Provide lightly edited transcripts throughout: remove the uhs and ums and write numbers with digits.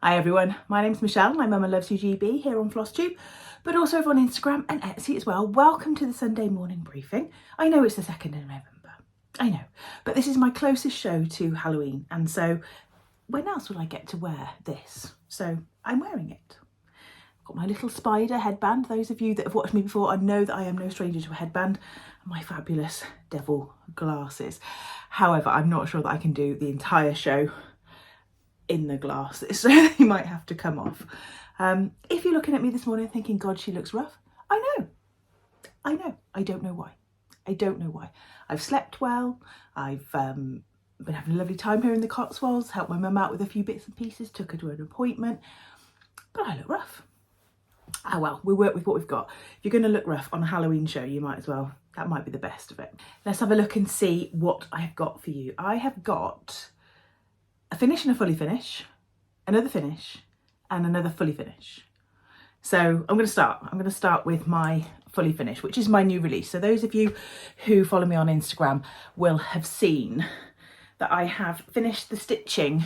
Hi everyone, my name's Michelle, my Mama Loves You GB here on FlossTube, but also over on Instagram and Etsy as well. Welcome to the Sunday morning briefing. I know it's the 2nd of November, I know, but this is my closest show to Halloween, and so when else will I get to wear this? So I'm wearing it. I've got my little spider headband. Those of you that have watched me before, I know that I am no stranger to a headband, and my fabulous devil glasses. However, I'm not sure that I can do the entire show in the glasses, so they might have to come off. If you're looking at me this morning thinking, God, she looks rough, I know, I don't know why. I've slept well, I've been having a lovely time here in the Cotswolds, helped my mum out with a few bits and pieces, took her to an appointment, but I look rough. Oh well, we'll work with what we've got. If you're going to look rough on a Halloween show, you might as well, that might be the best of it. Let's have a look and see what I've got for you. I have got a finish and a fully finish, another finish and another fully finish. So I'm going to start with my fully finish, which is my new release. So those of you who follow me on Instagram will have seen that I have finished the stitching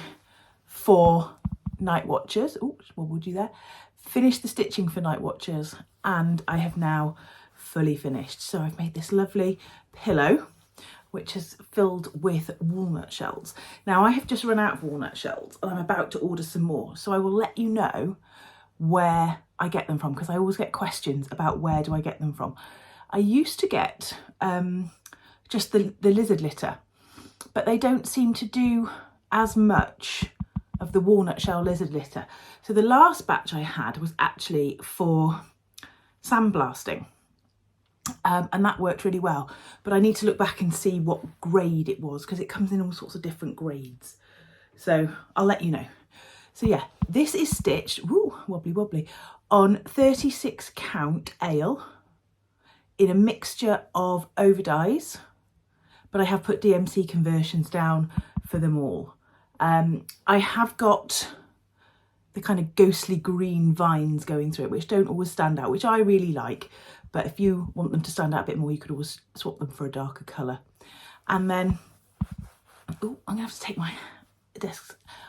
for Night Watchers. Oh, what would you there? Finished the stitching for Night Watchers, and I have now fully finished. So I've made this lovely pillow which is filled with walnut shells. Now I have just run out of walnut shells and I'm about to order some more, so I will let you know where I get them from, because I always get questions about where do I get them from. I used to get just the lizard litter, but they don't seem to do as much of the walnut shell lizard litter. So the last batch I had was actually for sandblasting. And that worked really well, but I need to look back and see what grade it was, because it comes in all sorts of different grades, so I'll let you know. So yeah, this is stitched, woo, wobbly, on 36 count ale in a mixture of over dyes, but I have put DMC conversions down for them all. I have got the kind of ghostly green vines going through it, which don't always stand out, which I really like. But if you want them to stand out a bit more, you could always swap them for a darker colour. And then, oh, I'm gonna have to take my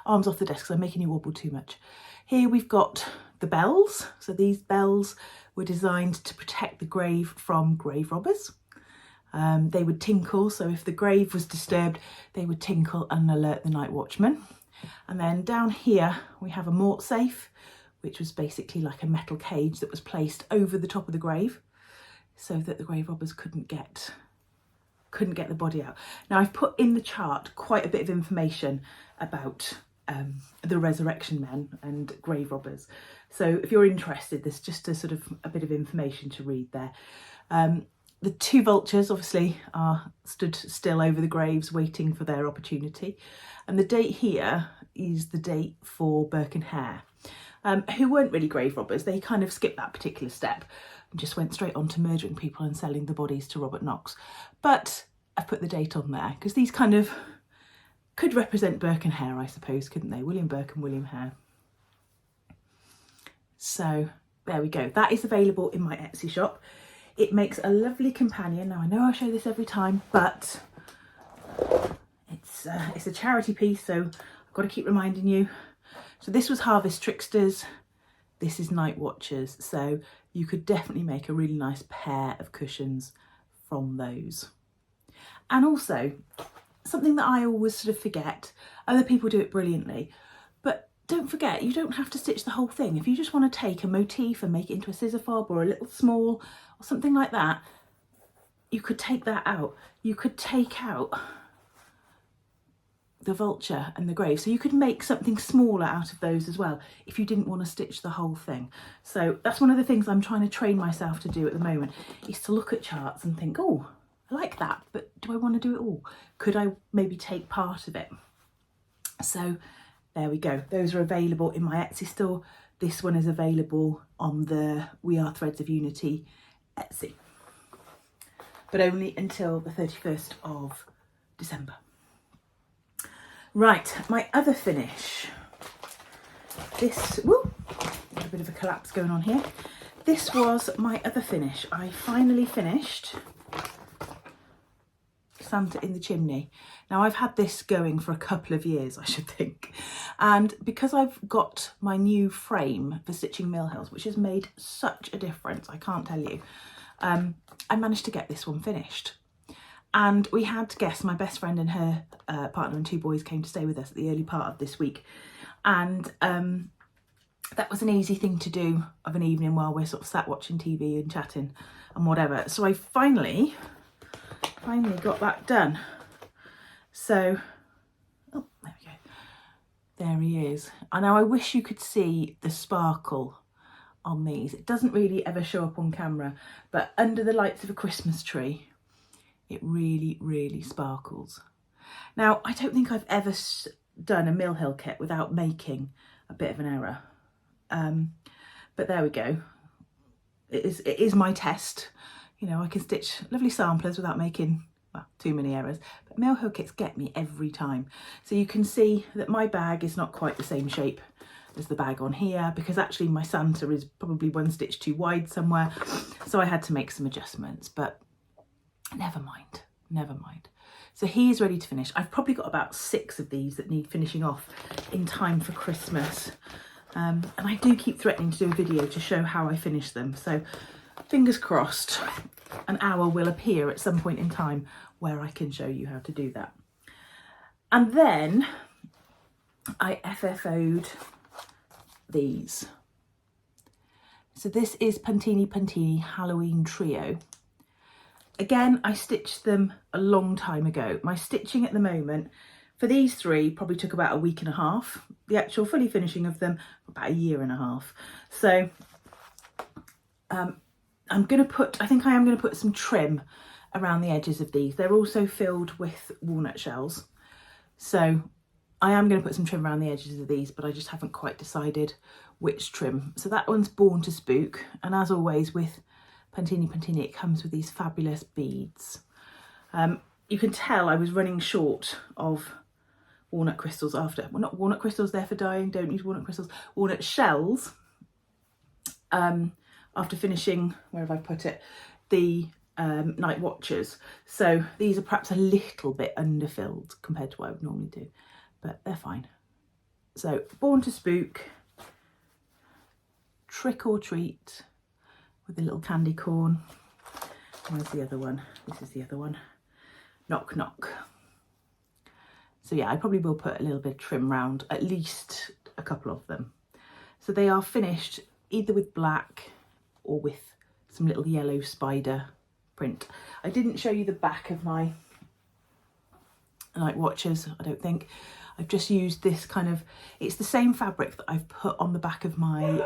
arms off the desk because I'm making you wobble too much. Here we've got the bells. So these bells were designed to protect the grave from grave robbers. They would tinkle, so if the grave was disturbed, they would tinkle and alert the night watchman. And then down here we have a mort safe, which was basically like a metal cage that was placed over the top of the grave, so that the grave robbers couldn't get the body out. Now I've put in the chart quite a bit of information about the resurrection men and grave robbers. So if you're interested, there's just a bit of information to read there. The two vultures obviously are stood still over the graves waiting for their opportunity. And the date here is the date for Burke and Hare, who weren't really grave robbers. They kind of skipped that particular step and just went straight on to murdering people and selling the bodies to Robert Knox. But I've put the date on there because these kind of could represent Burke and Hare, I suppose, couldn't they? William Burke and William Hare. So there we go. That is available in my Etsy shop. It makes a lovely companion. Now I know I show this every time, but it's a charity piece, so I've got to keep reminding you. So this was Harvest Tricksters, this is Night Watchers, so you could definitely make a really nice pair of cushions from those. And also, something that I always sort of forget, other people do it brilliantly, but don't forget, you don't have to stitch the whole thing. If you just want to take a motif and make it into a scissor fob or a little small or something like that, you could take that out. You could take out the vulture and the grave, so you could make something smaller out of those as well if you didn't want to stitch the whole thing. So that's one of the things I'm trying to train myself to do at the moment, is to look at charts and think, oh, I like that, but do I want to do it all? Could I maybe take part of it? So there we go, those are available in my Etsy store. This one is available on the Wearethreadsofunity Etsy, but only until the 31st of December. Right, my other finish. This, woo, got a bit of a collapse going on here. This was my other finish. I finally finished Santa in the Chimney. Now I've had this going for a couple of years, I should think, And because I've got my new frame for stitching mill hills, which has made such a difference, I can't tell you, I managed to get this one finished. And we had guests, my best friend and her partner and 2 boys came to stay with us at the early part of this week. And that was an easy thing to do of an evening while we're sort of sat watching TV and chatting and whatever. So I finally got that done. So, oh, there we go. There he is. I know, I wish you could see the sparkle on these. It doesn't really ever show up on camera, but under the lights of a Christmas tree, it really, really sparkles. Now, I don't think I've ever done a mill hill kit without making a bit of an error. But there we go. It is my test. You know, I can stitch lovely samplers without making, well, too many errors. But mill hill kits get me every time. So you can see that my bag is not quite the same shape as the bag on here, because actually my Santa is probably 1 stitch too wide somewhere. So I had to make some adjustments, but never mind, never mind. So he's ready to finish. I've probably got about 6 of these that need finishing off in time for Christmas. And I do keep threatening to do a video to show how I finish them. So fingers crossed, an hour will appear at some point in time where I can show you how to do that. And then I FFO'd these. So this is Pantini Halloween Trio. Again, I stitched them a long time ago. My stitching at the moment for these 3 probably took about a week and a half. The actual fully finishing of them, about a year and a half. So I'm going to put, I think I am going to put some trim around the edges of these. They're also filled with walnut shells. So I am going to put some trim around the edges of these, but I just haven't quite decided which trim. So that one's Born to Spook. And as always with Pantini, it comes with these fabulous beads. You can tell I was running short of walnut crystals after, well, not walnut crystals, they're for dyeing, don't use walnut crystals, walnut shells. After finishing, where have I put it, the night watches. So these are perhaps a little bit underfilled compared to what I would normally do, but they're fine. So Born to Spook, Trick or Treat with a little candy corn. Where's the other one? This is the other one. Knock Knock. So yeah, I probably will put a little bit of trim round at least a couple of them. So they are finished either with black or with some little yellow spider print. I didn't show you the back of my night watches, I don't think. I've just used this kind of, it's the same fabric that I've put on the back of my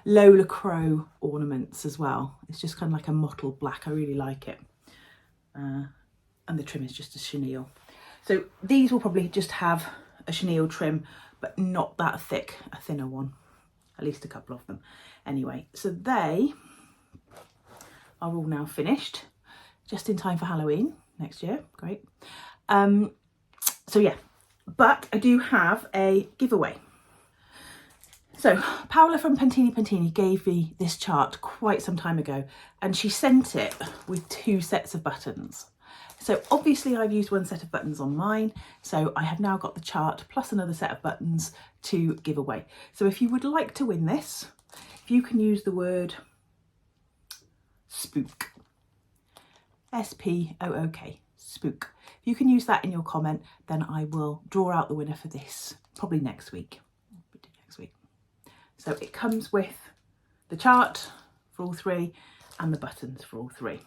Lola Crow ornaments as well. It's just kind of like a mottled black. I really like it. And the trim is just a chenille. So these will probably just have a chenille trim, but not that thick, a thinner one. At least a couple of them. Anyway, so they are all now finished, just in time for Halloween next year. Great. So yeah, but I do have a giveaway. So Paola from Pantini gave me this chart quite some time ago, and she sent it with 2 sets of buttons. So obviously I've used 1 set of buttons on mine, so I have now got the chart plus another set of buttons to give away. So if you would like to win this, if you can use the word spook, S-P-O-O-K, spook. If you can use that in your comment, then I will draw out the winner for this, probably next week. So it comes with the chart for all 3 and the buttons for all 3.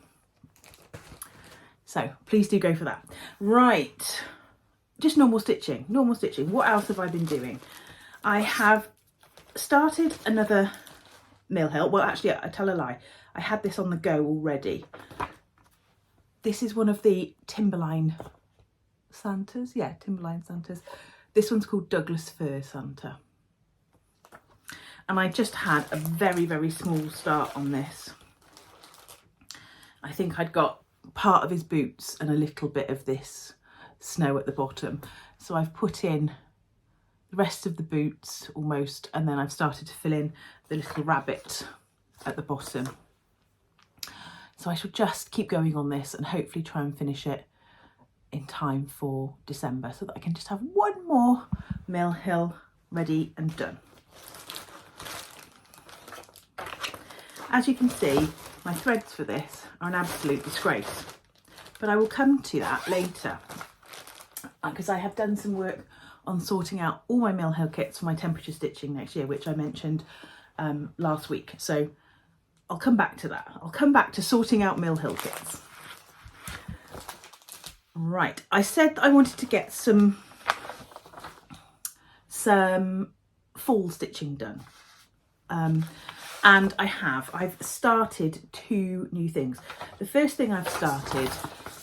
So please do go for that. Right, just normal stitching. What else have I been doing? I have started another mill hill. Well, actually, I tell a lie. I had this on the go already. This is one of the Timberline Santas. Yeah, Timberline Santas. This one's called Douglas Fir Santa. And I just had a very, very small start on this. I think I'd got part of his boots and a little bit of this snow at the bottom. So I've put in the rest of the boots almost, and then I've started to fill in the little rabbit at the bottom. So I shall just keep going on this and hopefully try and finish it in time for December so that I can just have one more Mill Hill ready and done. As you can see, my threads for this are an absolute disgrace, but I will come to that later because I have done some work on sorting out all my Mill Hill kits for my temperature stitching next year, which I mentioned last week. So I'll come back to that. I'll come back to sorting out Mill Hill kits. Right, I said I wanted to get some fall stitching done. And I have. I've started 2 new things. The first thing I've started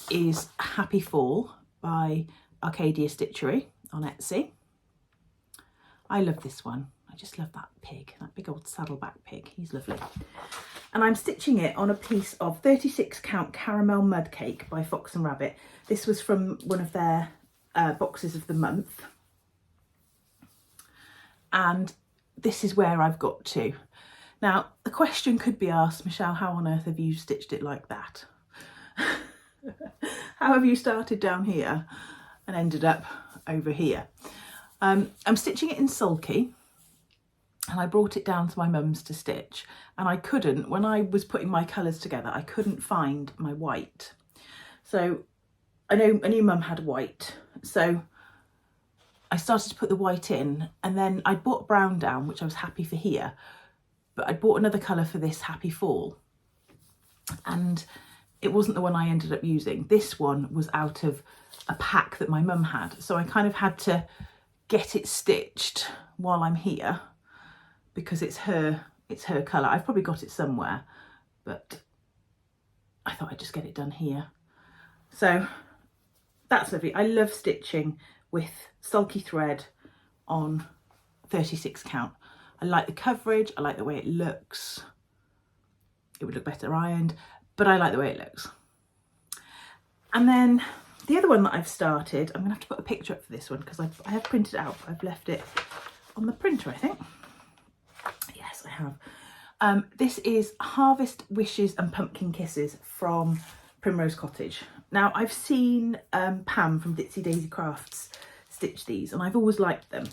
is Happy Fall by Arcadia Stitchery on Etsy. I love this one. I just love that pig, that big old saddleback pig. He's lovely. And I'm stitching it on a piece of 36 count caramel mud cake by Fox and Rabbit. This was from one of their boxes of the month. And this is where I've got to. Now, the question could be asked, Michelle, how on earth have you stitched it like that? How have you started down here and ended up over here? I'm stitching it in sulky, and I brought it down to my mum's to stitch, and I couldn't, when I was putting my colours together, I couldn't find my white. So I knew mum had white, so I started to put the white in, and then I brought brown down, which I was happy for here, but I bought another colour for this Happy Fall, and it wasn't the one I ended up using. This one was out of a pack that my mum had, so I kind of had to get it stitched while I'm here because it's her colour. I've probably got it somewhere, but I thought I'd just get it done here. So that's lovely. I love stitching with sulky thread on 36 count. I like the coverage, I like the way it looks. It would look better ironed, but I like the way it looks. And then the other one that I've started, I'm gonna have to put a picture up for this one because I have printed it out. I've left it on the printer, I think. Yes, I have. This is Harvest Wishes and Pumpkin Kisses from Primrose Cottage. Now, I've seen Pam from Ditsy Daisy Crafts stitch these, and I've always liked them.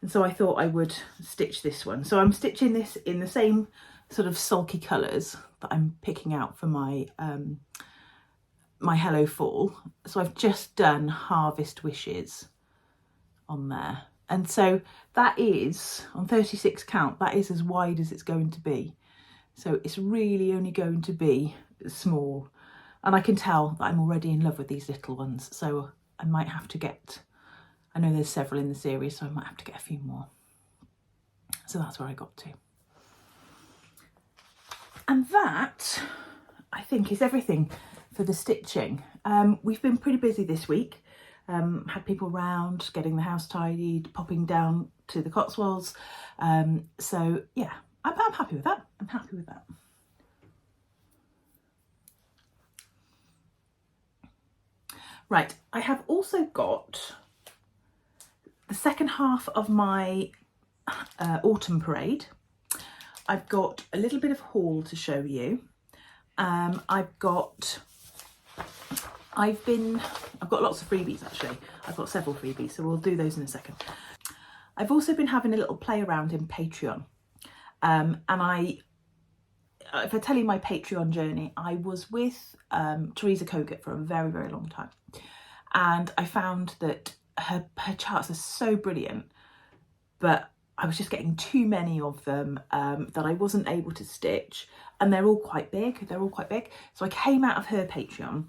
And so I thought I would stitch this one. So I'm stitching this in the same sort of sulky colours that I'm picking out for my my Hello Fall. So I've just done Harvest Wishes on there. And so that is, on 36 count, that is as wide as it's going to be. So it's really only going to be small. And I can tell that I'm already in love with these little ones. So I might have to get, I know there's several in the series, so I might have to get a few more. So that's where I got to. And that, I think, is everything for the stitching. We've been pretty busy this week. Had people round, getting the house tidied, popping down to the Cotswolds. So yeah, I'm happy with that. I'm happy with that. Right, I have also got the second half of my autumn parade. I've got a little bit of haul to show you. I've got lots of freebies actually. I've got several freebies, so we'll do those in a second. I've also been having a little play around in Patreon. And if I tell you my Patreon journey, I was with Teresa Kogut for a very, very long time. And I found that her charts are so brilliant, but I was just getting too many of them that I wasn't able to stitch. And they're all quite big. So I came out of her Patreon.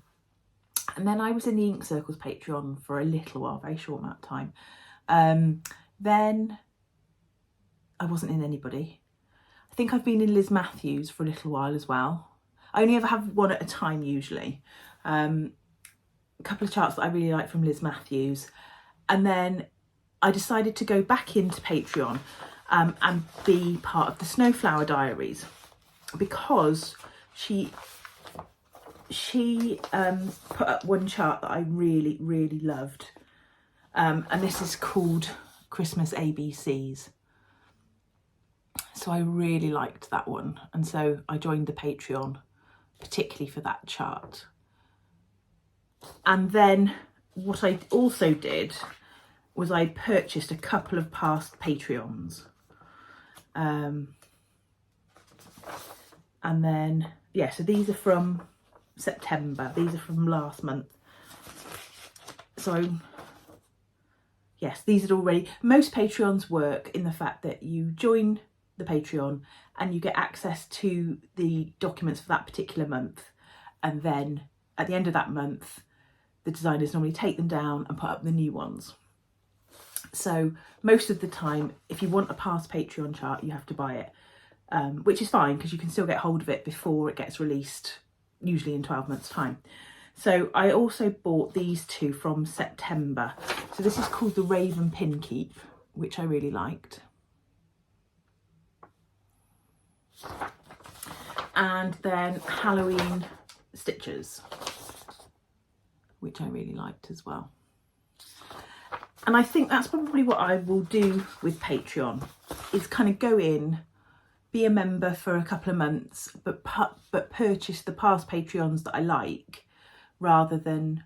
And then I was in the Ink Circles Patreon for a little while, very short amount of time. Then I wasn't in anybody. I think I've been in Liz Matthews for a little while as well. I only ever have one at a time usually. A couple of charts that I really like from Liz Matthews. And then I decided to go back into Patreon and be part of the Snowflower Diaries because she put up one chart that I really, really loved. And this is called Christmas ABCs. So I really liked that one. And so I joined the Patreon, particularly for that chart. And then what I also did was I purchased a couple of past Patreons. And then, yeah, so these are from September. These are from last month. So, yes, these are already... Most Patreons work in the fact that you join the Patreon and you get access to the documents for that particular month. And then at the end of that month, the designers normally take them down and put up the new ones. So most of the time, if you want a past Patreon chart, you have to buy it, which is fine because you can still get hold of it before it gets released, usually in 12 months' time. So I also bought these two from September. So this is called the Raven Pin Keep, which I really liked. And then Halloween Stitchers, which I really liked as well. And I think that's probably what I will do with Patreon, is kind of go in, be a member for a couple of months, but purchase the past Patreons that I like, rather than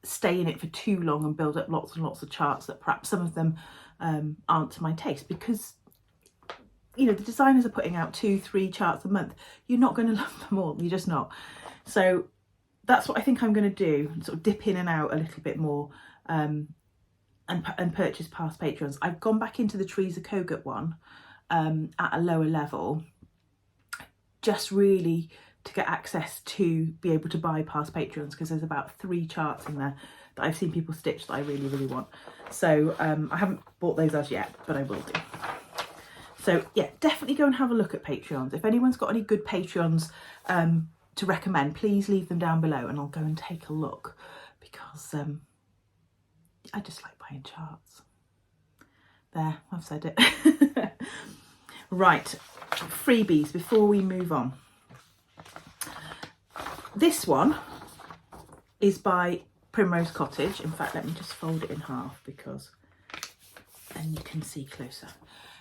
stay in it for too long and build up lots and lots of charts that perhaps some of them aren't to my taste, because, you know, the designers are putting out 2-3 charts a month. You're not going to love them all. You're just not. So that's what I think I'm going to do, sort of dip in and out a little bit more, and purchase past Patreons. I've gone back into the Teresa Kogut one at a lower level, just really to get access to be able to buy past Patreons, because there's about 3 charts in there that I've seen people stitch that I really, really want. So I haven't bought those as yet, but I will do. So yeah, definitely go and have a look at Patreons. If anyone's got any good Patreons to recommend, please leave them down below and I'll go and take a look, because I just like buying charts. There, I've said it. Right, freebies before we move on. This one is by Primrose Cottage. In fact, let me just fold it in half, because then you can see closer.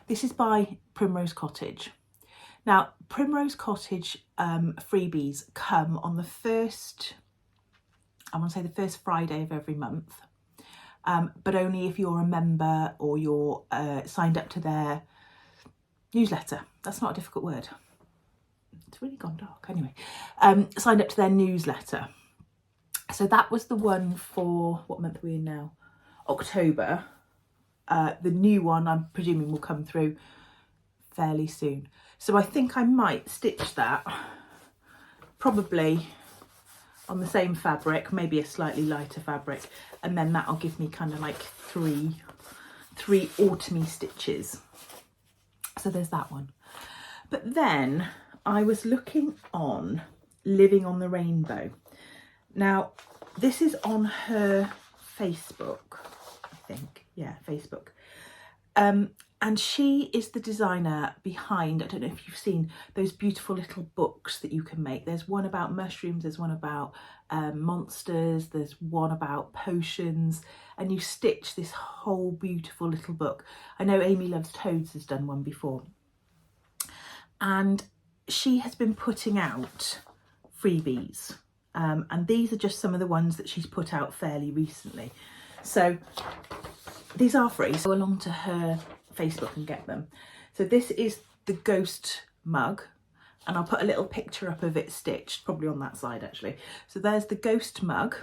This is by Primrose Cottage. Now, Primrose Cottage freebies come on the first, I want to say the first Friday of every month. But only if you're a member or you're signed up to their newsletter. That's not a difficult word. It's really gone dark. Anyway, signed up to their newsletter. So that was the one for, what month are we in now? October. The new one, I'm presuming, will come through fairly soon. So I think I might stitch that probably on the same fabric, maybe a slightly lighter fabric, and then that'll give me kind of like three autumny stitches. So there's that one. But then I was looking on Living on the Rainbow. Now, this is on her Facebook, I think. Yeah, Facebook. And she is the designer behind, I don't know if you've seen those beautiful little books that you can make. There's one about mushrooms, there's one about monsters, there's one about potions, and you stitch this whole beautiful little book. I know Amy Loves Toads has done one before. And she has been putting out freebies. And these are just some of the ones that she's put out fairly recently. So these are free, so go along to her Facebook and get them. So this is the ghost mug, and I'll put a little picture up of it stitched, probably on that side actually. So there's the ghost mug,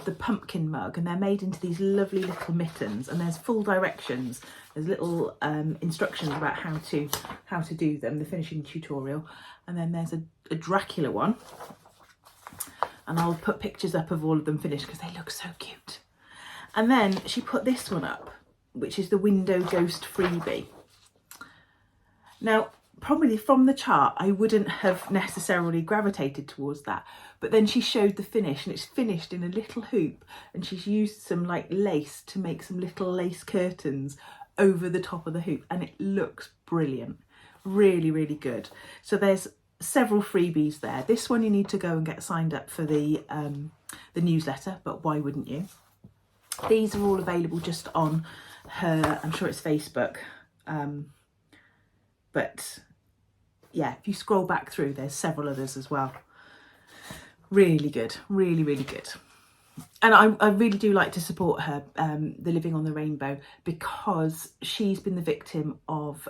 the pumpkin mug, and they're made into these lovely little mittens, and there's full directions. There's little instructions about how to do them, the finishing tutorial. And then there's a Dracula one, and I'll put pictures up of all of them finished because they look so cute. And then she put this one up, which is the Window Ghost freebie. Now, probably from the chart, I wouldn't have necessarily gravitated towards that, but then she showed the finish, and it's finished in a little hoop, and she's used some like lace to make some little lace curtains over the top of the hoop, and it looks brilliant. Really, really good. So there's several freebies there. This one you need to go and get signed up for the newsletter, but why wouldn't you? These are all available just on her, I'm sure it's Facebook. But yeah, if you scroll back through, there's several others as well. Really good, really, really good. I really do like to support her, the Living on the Rainbow, because she's been the victim of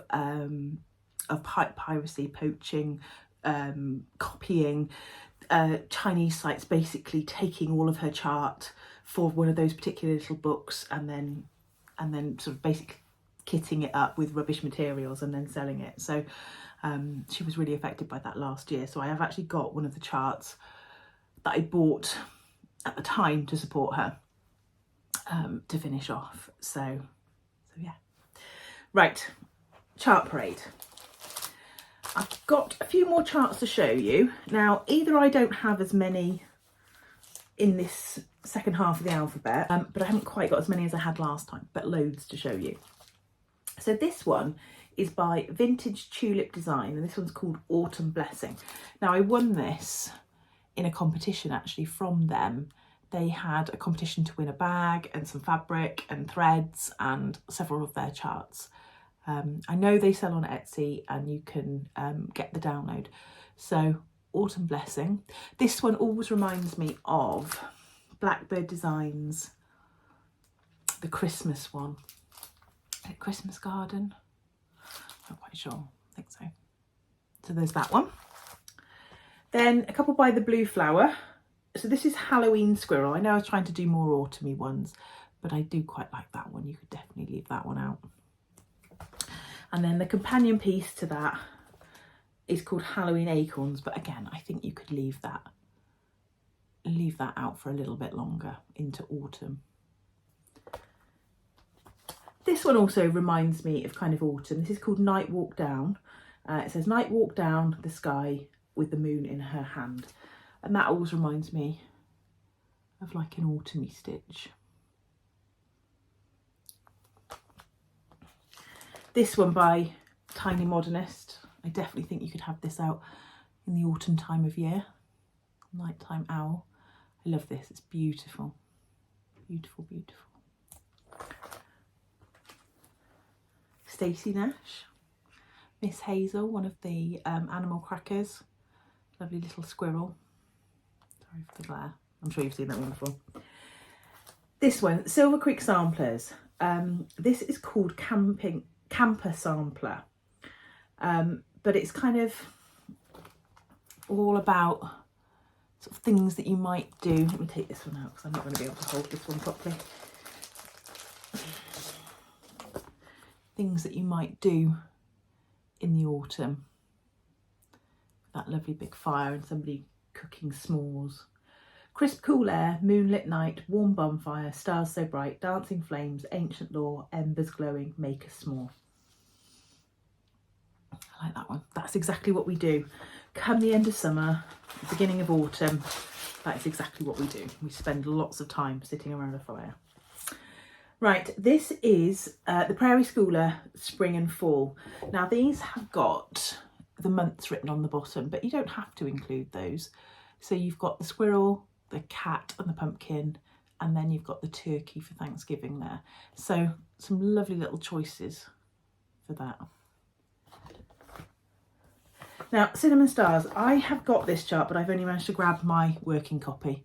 piracy, poaching, copying, Chinese sites basically taking all of her chart for one of those particular little books and then sort of basically kitting it up with rubbish materials and then selling it. So she was really affected by that last year. So I have actually got one of the charts that I bought at the time to support her, to finish off. So yeah. Right, chart parade. I've got a few more charts to show you. Now, either I don't have as many in this second half of the alphabet, but I haven't quite got as many as I had last time, but loads to show you. So this one is by Vintage Tulip Design, and this one's called Autumn Blessing. Now, I won this in a competition actually from them. They had a competition to win a bag and some fabric and threads and several of their charts. I know they sell on Etsy and you can get the download. So Autumn Blessing. This one always reminds me of Blackbird Designs, the Christmas one. Christmas Garden? Not quite sure. I think so. So there's that one. Then a couple by the Blue Flower. So this is Halloween Squirrel. I know I was trying to do more autumny ones, but I do quite like that one. You could definitely leave that one out. And then the companion piece to that is called Halloween Acorns, but again, I think you could leave that out for a little bit longer into autumn. This one also reminds me of kind of autumn. This is called Night Walk Down. It says Night Walk Down the Sky with the moon in her hand. And that always reminds me of like an autumny stitch. This one by Tiny Modernist. I definitely think you could have this out in the autumn time of year. Nighttime Owl. I love this, it's beautiful. Beautiful, beautiful. Stacey Nash. Miss Hazel, one of the animal crackers. Lovely little squirrel. Sorry for the glare. I'm sure you've seen that one before. This one, Silver Creek Samplers. This is called Camper Sampler. But it's kind of all about sort of things that you might do. Let me take this one out because I'm not going to be able to hold this one properly. Things that you might do in the autumn. That lovely big fire and somebody cooking s'mores. Crisp cool air, moonlit night, warm bonfire, stars so bright, dancing flames, ancient lore, embers glowing, make a s'more. I like that one. That's exactly what we do. Come the end of summer, beginning of autumn, that is exactly what we do. We spend lots of time sitting around a fire. Right, this is the Prairie Schooler Spring and Fall. Now these have got the months written on the bottom, but you don't have to include those. So you've got the squirrel, the cat and the pumpkin, and then you've got the turkey for Thanksgiving there. So some lovely little choices for that. Now, Cinnamon Stars, I have got this chart, but I've only managed to grab my working copy.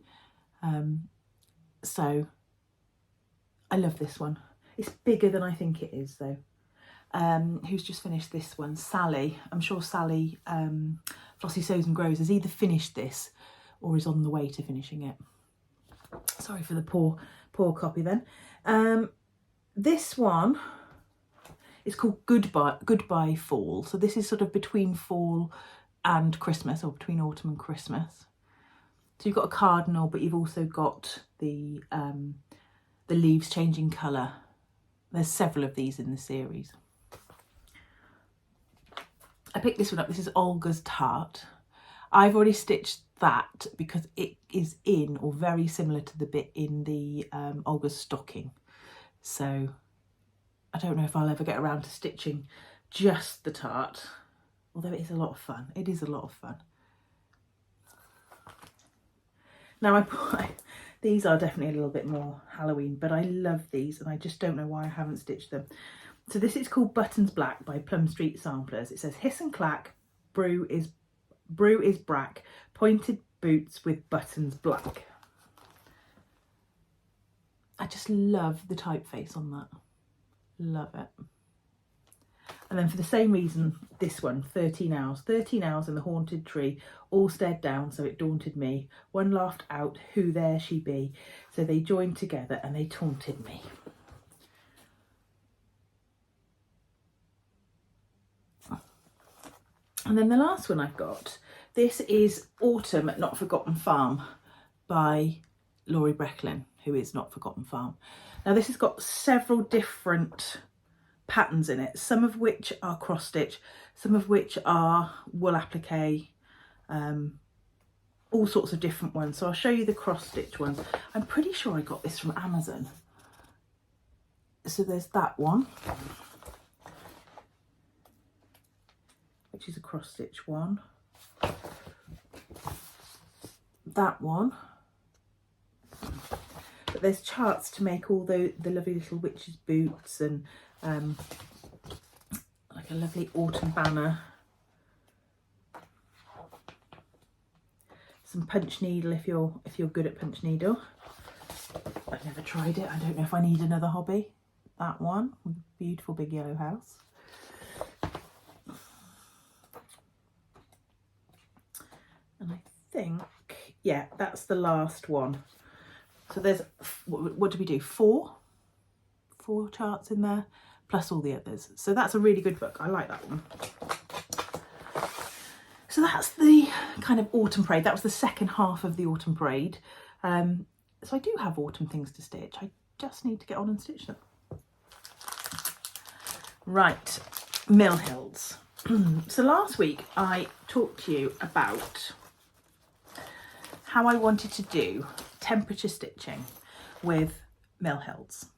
So I love this one. It's bigger than I think it is though. Who's just finished this one? Sally. I'm sure Sally, Flossie Sews and Grows, has either finished this or is on the way to finishing it. Sorry for the poor copy then. This one is called Goodbye Fall. So this is sort of between fall and Christmas, or between autumn and Christmas. So you've got a cardinal, but you've also got the leaves changing colour. There's several of these in the series. I picked this one up. This is Olga's Tart. I've already stitched that because it is in, or very similar to the bit in the Olga's stocking. So I don't know if I'll ever get around to stitching just the tart, although it is a lot of fun. It is a lot of fun. Now these are definitely a little bit more Halloween, but I love these and I just don't know why I haven't stitched them. So this is called Buttons Black by Plum Street Samplers. It says hiss and clack, brew is brack, pointed boots with buttons black. I just love the typeface on that. Love it. And then for the same reason, this one, 13 Owls. 13 Owls in the haunted tree, all stared down, so it daunted me. One laughed out, who there she be? So they joined together and they taunted me. And then the last one I've got, this is Autumn at Not Forgotten Farm by Laurie Brecklin, who is Not Forgotten Farm. Now this has got several different patterns in it, some of which are cross stitch, some of which are wool applique, all sorts of different ones. So I'll show you the cross stitch ones. I'm pretty sure I got this from Amazon. So there's that one, which is a cross stitch one. That one. But there's charts to make all the lovely little witches' boots and like a lovely autumn banner. Some punch needle if you're good at punch needle. I've never tried it. I don't know if I need another hobby. That one with a beautiful big yellow house. And I think, yeah, that's the last one. So there's, what do we do? Four charts in there, plus all the others. So that's a really good book. I like that one. So that's the kind of autumn parade. That was the second half of the autumn parade. So I do have autumn things to stitch. I just need to get on and stitch them. Right, Mill Hills. So last week I talked to you about how I wanted to do temperature stitching with Mill Hills.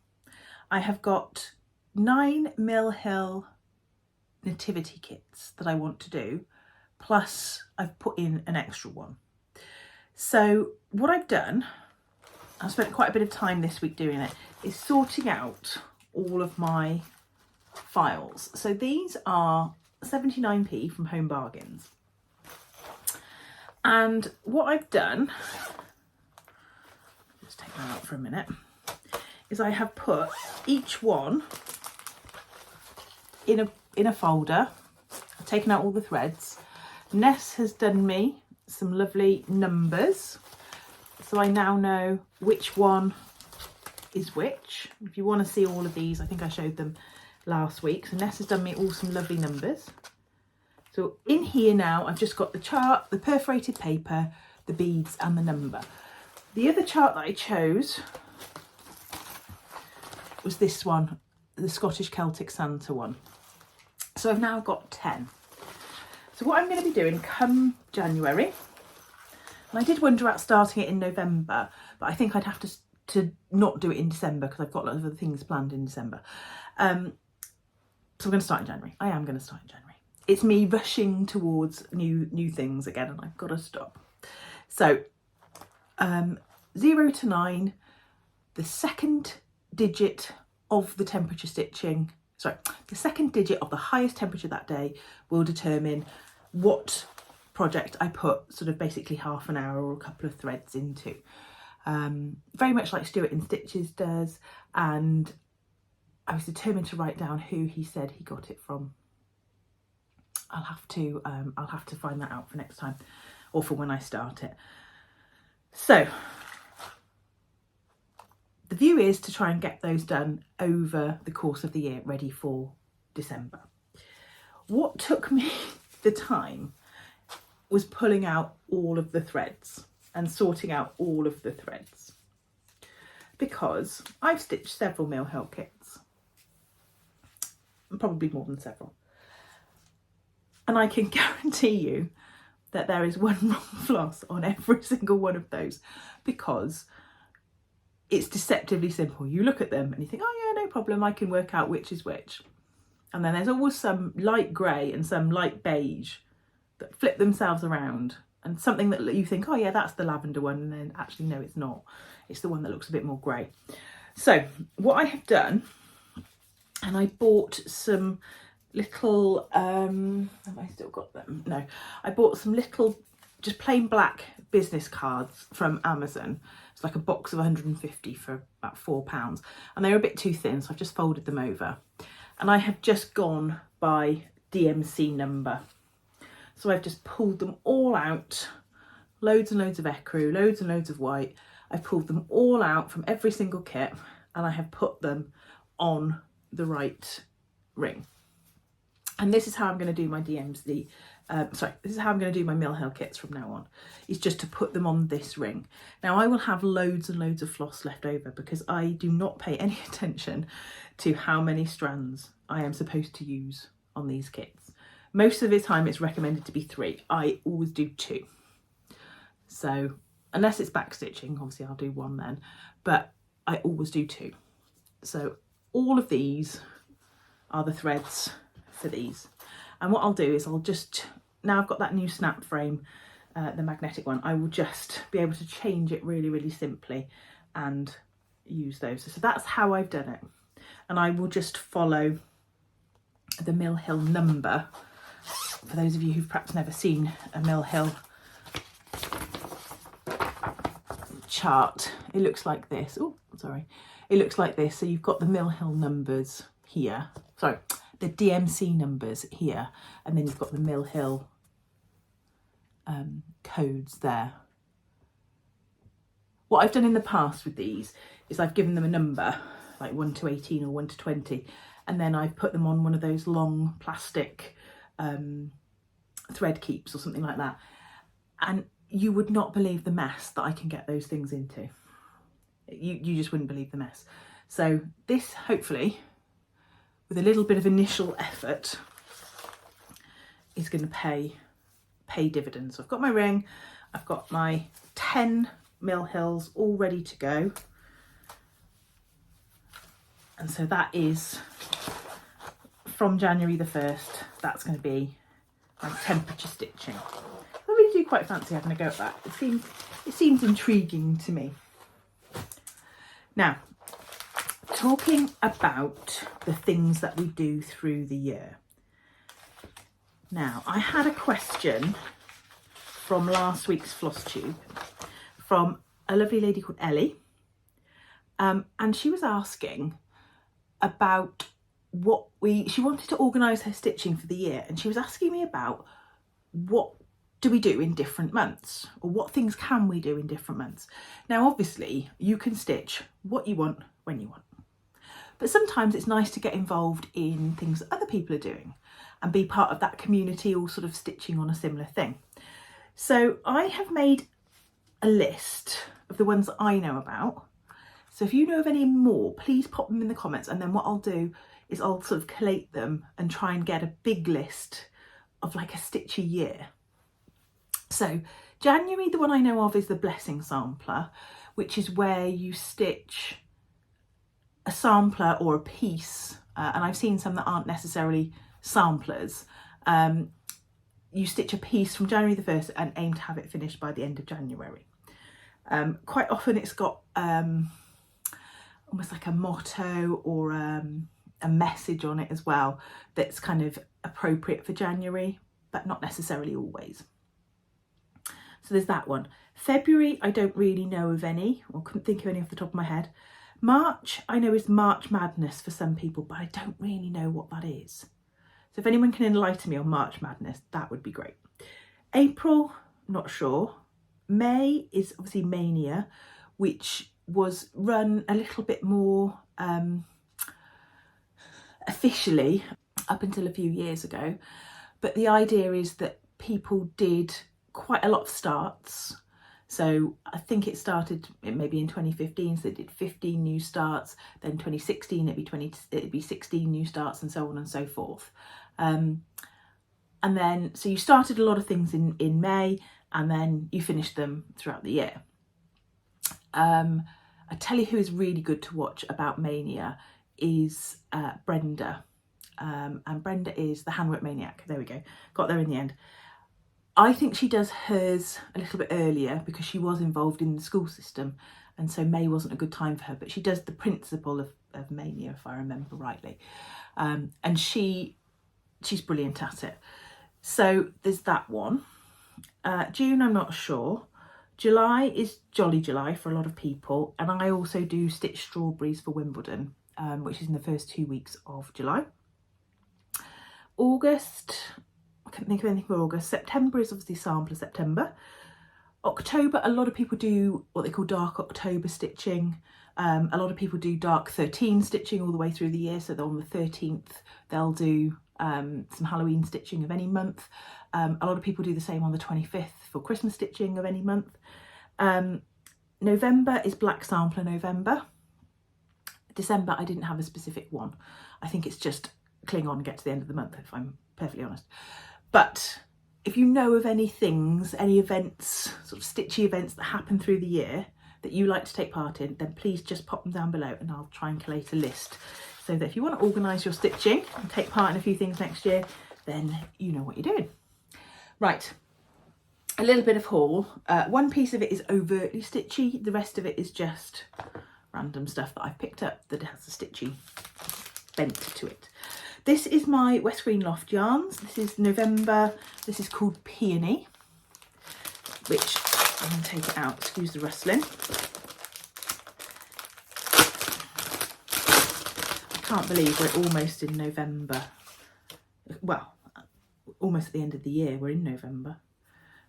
I have got 9 Mill Hill nativity kits that I want to do, plus I've put in an extra one. So what I've done, I've spent quite a bit of time this week doing it, is sorting out all of my files. So these are 79p from Home Bargains. And what I've done, let's take that out for a minute, is I have put each one in a folder. I've taken out all the threads. Ness has done me some lovely numbers, so I now know which one is which. If you want to see all of these, I think I showed them last week. So Ness has done me all some lovely numbers. So in here now, I've just got the chart, the perforated paper, the beads and the number. The other chart that I chose was this one, the Scottish Celtic Santa one. So I've now got 10. So what I'm going to be doing come January, and I did wonder about starting it in November, but I think I'd have to not do it in December because I've got lots of other things planned in December. So I'm going to start in January. I am going to start in January. It's me rushing towards new things again, and I've got to stop. So 0 to 9, the second digit of the temperature stitching, the second digit of the highest temperature that day will determine what project I put sort of basically half an hour or a couple of threads into. Very much like Stuart in Stitches does, and I was determined to write down who he said he got it from. I'll have to find that out for next time, or for when I start it. So the view is to try and get those done over the course of the year, ready for December. What took me the time was pulling out all of the threads and sorting out all of the threads, because I've stitched several Mill Hill kits, probably more than several. And I can guarantee you that there is one wrong floss on every single one of those, because it's deceptively simple. You look at them and you think, oh yeah, no problem, I can work out which is which. And then there's always some light grey and some light beige that flip themselves around, and something that you think, oh yeah, that's the lavender one, and then actually no, it's not. It's the one that looks a bit more grey. So what I have done, and I bought some little, have I still got them? No, I bought some little just plain black business cards from Amazon. It's like a box of 150 for about £4, and they're a bit too thin, so I've just folded them over. And I have just gone by DMC number. So I've just pulled them all out, loads and loads of ecru, loads and loads of white. I've pulled them all out from every single kit, and I have put them on the right ring. And this is how I'm going to do my this is how I'm going to do my Mill Hill kits from now on, is just to put them on this ring. Now I will have loads and loads of floss left over because I do not pay any attention to how many strands I am supposed to use on these kits. Most of the time it's recommended to be 3. I always do 2. So unless it's back stitching, obviously I'll do 1 then, but I always do 2. So all of these are the threads for these. And what I'll do is I'll just, now I've got that new snap frame, the magnetic one, I will just be able to change it really, really simply and use those. So that's how I've done it. And I will just follow the Mill Hill number. For those of you who've perhaps never seen a Mill Hill chart, it looks like this. Oh, sorry. It looks like this. So you've got the Mill Hill numbers here. Sorry, the DMC numbers here. And then you've got the Mill Hill codes there. What I've done in the past with these is I've given them a number, like 1 to 18 or 1 to 20. And then I've put them on one of those long plastic thread keeps or something like that. And you would not believe the mess that I can get those things into. You just wouldn't believe the mess. So this, hopefully, with a little bit of initial effort, is going to pay dividends. So I've got my ring, I've got my 10 Mill Hills all ready to go. And so that is from January the 1st, that's going to be my temperature stitching. I really do quite fancy having a go at that. It seems intriguing to me. Now, talking about the things that we do through the year. Now, I had a question from last week's FlossTube from a lovely lady called Ellie. And she was asking about she wanted to organise her stitching for the year, and she was asking me about what do we do in different months, or what things can we do in different months. Now obviously you can stitch what you want when you want, but sometimes it's nice to get involved in things that other people are doing and be part of that community, all sort of stitching on a similar thing. So I have made a list of the ones that I know about. So if you know of any more, please pop them in the comments, and then what I'll do is I'll sort of collate them and try and get a big list of like a stitchy year. So January, the one I know of is the Blessing Sampler, which is where you stitch a sampler or a piece, and I've seen some that aren't necessarily samplers. You stitch a piece from January the 1st and aim to have it finished by the end of January. Quite often it's got almost like a motto or a message on it as well that's kind of appropriate for January, but not necessarily always. So there's that one. February, I don't really know of any, or couldn't think of any off the top of my head. March, I know is March Madness for some people, but I don't really know what that is. So if anyone can enlighten me on March Madness, that would be great. April, not sure. May is obviously Mania, which was run a little bit more officially up until a few years ago. But the idea is that people did quite a lot of starts. So I think it started maybe in 2015, so they did 15 new starts. Then 2016 it'd be 16 new starts, and so on and so forth. And then so you started a lot of things in May, and then you finished them throughout the year. I tell you who is really good to watch about Mania is Brenda. And Brenda is the Handwork Maniac. There we go. Got there in the end. I think she does hers a little bit earlier because she was involved in the school system, and so May wasn't a good time for her, but she does the principle of Mania, if I remember rightly. And she's brilliant at it. So there's that one. June, I'm not sure. July is Jolly July for a lot of people, and I also do Stitch Strawberries for Wimbledon, which is in the first 2 weeks of July. August, I can't think of anything for August. September is obviously Sampler September. October, a lot of people do what they call dark October stitching. A lot of people do dark 13 stitching all the way through the year, so on the 13th they'll do some Halloween stitching of any month. A lot of people do the same on the 25th for Christmas stitching of any month. November is Black Sampler November. December, I didn't have a specific one. I think it's just cling on and get to the end of the month, if I'm perfectly honest. But if you know of any things, any events, sort of stitchy events that happen through the year that you like to take part in, then please just pop them down below and I'll try and collate a list, so that if you want to organise your stitching and take part in a few things next year, then you know what you're doing. Right, a little bit of haul. One piece of it is overtly stitchy, the rest of it is just random stuff that I've picked up that has a stitchy bent to it. This is my West Green Loft yarns. This is November. This is called Peony, which I'm going to take it out, excuse the rustling. I can't believe we're almost in November. Well, almost at the end of the year, we're in November.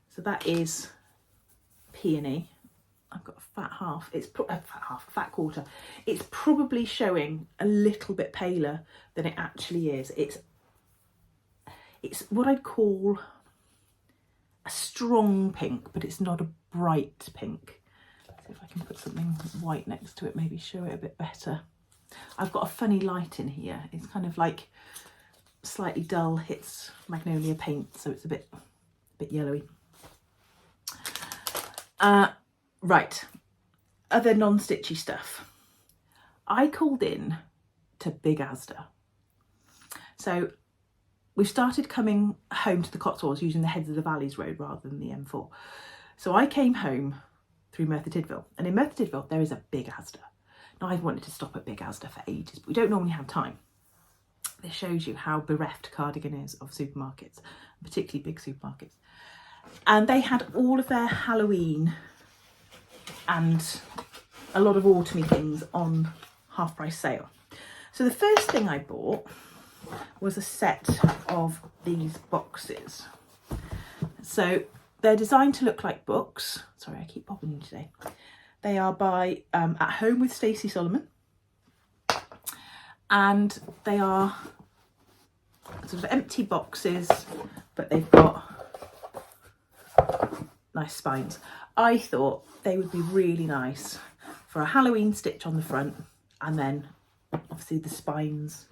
So that is Peony. I've got a fat half, it's a fat quarter. It's probably showing a little bit paler than it actually is. It's what I'd call a strong pink, but it's not a bright pink. Let's see if I can put something white next to it, maybe show it a bit better. I've got a funny light in here. It's kind of like slightly dull, hits magnolia paint, so it's a bit yellowy. Right, other non-stitchy stuff. I called in to Big Asda. So we've started coming home to the Cotswolds using the Heads of the Valleys road rather than the M4. So I came home through Merthyr Tydfil, and in Merthyr Tydfil there is a Big Asda. Now I've wanted to stop at Big Asda for ages, but we don't normally have time. This shows you how bereft Cardigan is of supermarkets, particularly big supermarkets. And they had all of their Halloween and a lot of autumny things on half price sale. So the first thing I bought was a set of these boxes. So they're designed to look like books. Sorry, I keep popping in today. They are by At Home with Stacey Solomon, and they are sort of empty boxes, but they've got nice spines. I thought they would be really nice for a Halloween stitch on the front, and then obviously the spines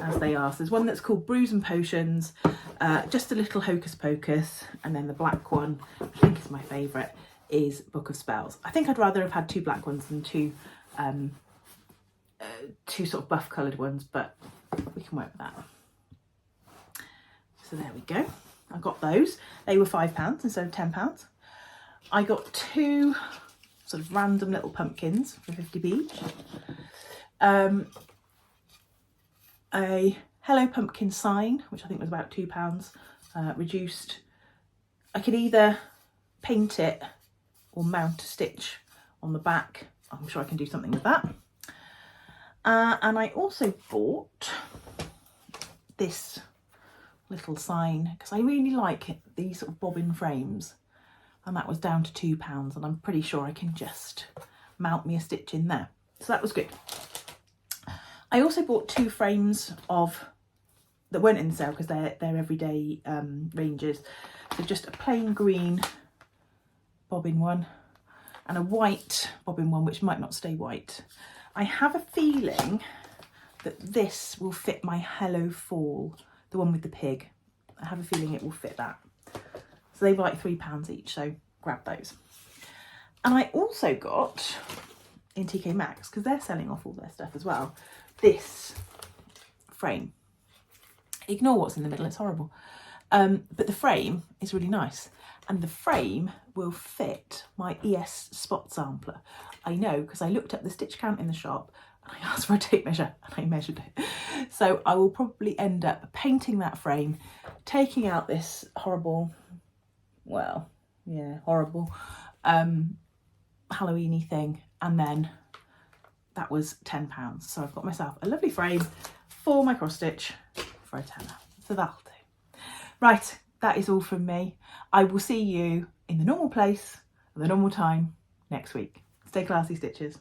as they are. So there's one that's called Brews and Potions, just a little Hocus Pocus, and then the black one, which I think is my favourite, is Book of Spells. I think I'd rather have had two black ones than two sort of buff coloured ones, but we can work with that. So there we go. I got those. They were £5 instead of £10. I got two sort of random little pumpkins for 50p each. A Hello Pumpkin sign, which I think was about £2, reduced. I could either paint it or mount a stitch on the back. I'm sure I can do something with that. And I also bought this little sign because I really like these sort of bobbin frames, and that was down to £2, and I'm pretty sure I can just mount me a stitch in there. So that was good. I also bought two frames that weren't in sale because they're everyday ranges. So just a plain green bobbin one and a white bobbin one, which might not stay white. I have a feeling that this will fit my Hello Fall, the one with the pig. I have a feeling it will fit that. So they were like £3 each, so grab those. And I also got, in TK Maxx, because they're selling off all their stuff as well, this frame. Ignore what's in the middle, it's horrible. But the frame is really nice. And the frame will fit my ES spot sampler. I know, because I looked up the stitch count in the shop and I asked for a tape measure and I measured it. So I will probably end up painting that frame, taking out this horrible, well, yeah, horrible Halloween-y thing, and then that was £10. So I've got myself a lovely frame for my cross stitch for a tenner. So that'll do. Right, that is all from me. I will see you in the normal place at the normal time next week. Stay classy, stitches.